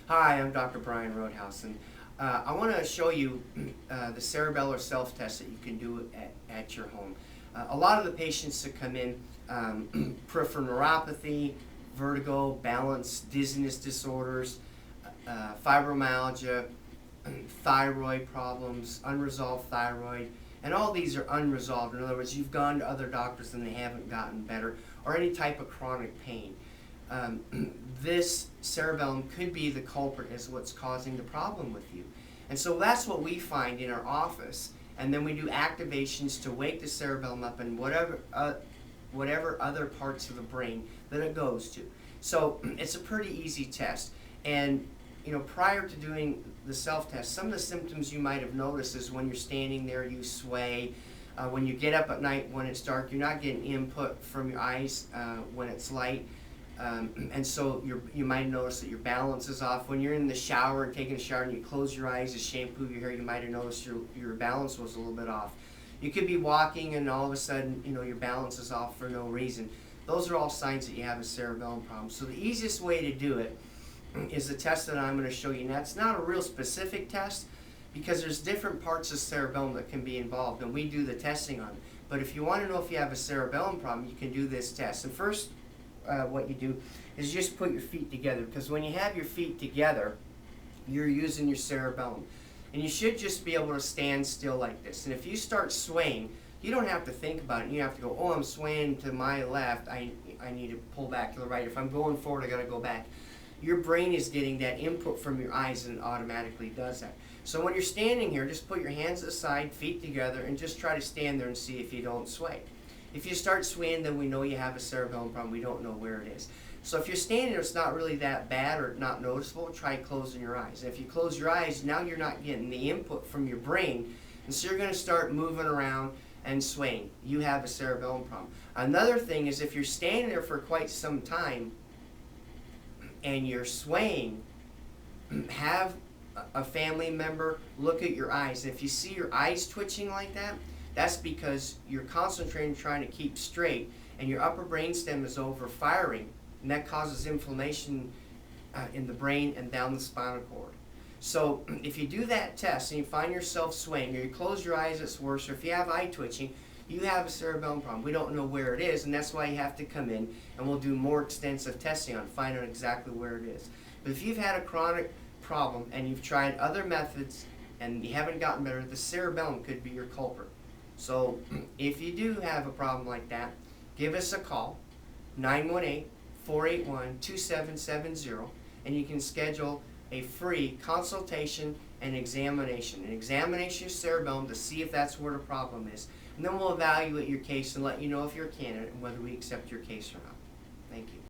Hi, I'm Dr. Brian Roadhouse, and I want to show you the cerebellar self-test that you can do at your home. A lot of the patients that come in, peripheral neuropathy, vertigo, balance, dizziness disorders, fibromyalgia, thyroid problems, unresolved thyroid, and all these are unresolved. In other words, you've gone to other doctors and they haven't gotten better, or any type of chronic pain. This cerebellum could be the culprit as what's causing the problem with you. And so that's what we find in our office, and then we do activations to wake the cerebellum up in whatever other parts of the brain that it goes to. So it's a pretty easy test. And prior to doing the self-test, some of the symptoms you might have noticed is when you're standing there, you sway. When you get up at night when it's dark, you're not getting input from your eyes when it's light. And so you might notice that your balance is off. When you're in the shower and taking a shower and you close your eyes to shampoo your hair, you might have noticed your balance was a little bit off. You could be walking and all of a sudden, your balance is off for no reason. Those are all signs that you have a cerebellum problem. So the easiest way to do it is the test that I'm going to show you. Now, it's not a real specific test because there's different parts of cerebellum that can be involved, and we do the testing on it. But if you want to know if you have a cerebellum problem, you can do this test. And first, what you do is just put your feet together, because when you have your feet together, you're using your cerebellum. And you should just be able to stand still like this. And if you start swaying, you don't have to think about it. You have to go, oh, I'm swaying to my left. I need to pull back to the right. If I'm going forward, I got to go back. Your brain is getting that input from your eyes, and it automatically does that. So when you're standing here, just put your hands aside, feet together, and just try to stand there and see if you don't sway. If you start swaying, then we know you have a cerebellum problem. We don't know where it is. So if you're standing there, it's not really that bad or not noticeable, try closing your eyes. And if you close your eyes, now you're not getting the input from your brain, and so you're going to start moving around and swaying. You have a cerebellum problem. Another thing is if you're standing there for quite some time and you're swaying, have a family member look at your eyes. And if you see your eyes twitching like that, that's because you're concentrating trying to keep straight, and your upper brainstem is overfiring, and that causes inflammation in the brain and down the spinal cord. So if you do that test and you find yourself swaying, or you close your eyes, it's worse, or if you have eye twitching, you have a cerebellum problem. We don't know where it is, and that's why you have to come in, and we'll do more extensive testing on it, find out exactly where it is. But if you've had a chronic problem and you've tried other methods and you haven't gotten better, the cerebellum could be your culprit. So if you do have a problem like that, give us a call, 918-481-2770, and you can schedule a free consultation and examination. An examination of cerebellum to see if that's where the problem is. And then we'll evaluate your case and let you know if you're a candidate and whether we accept your case or not. Thank you.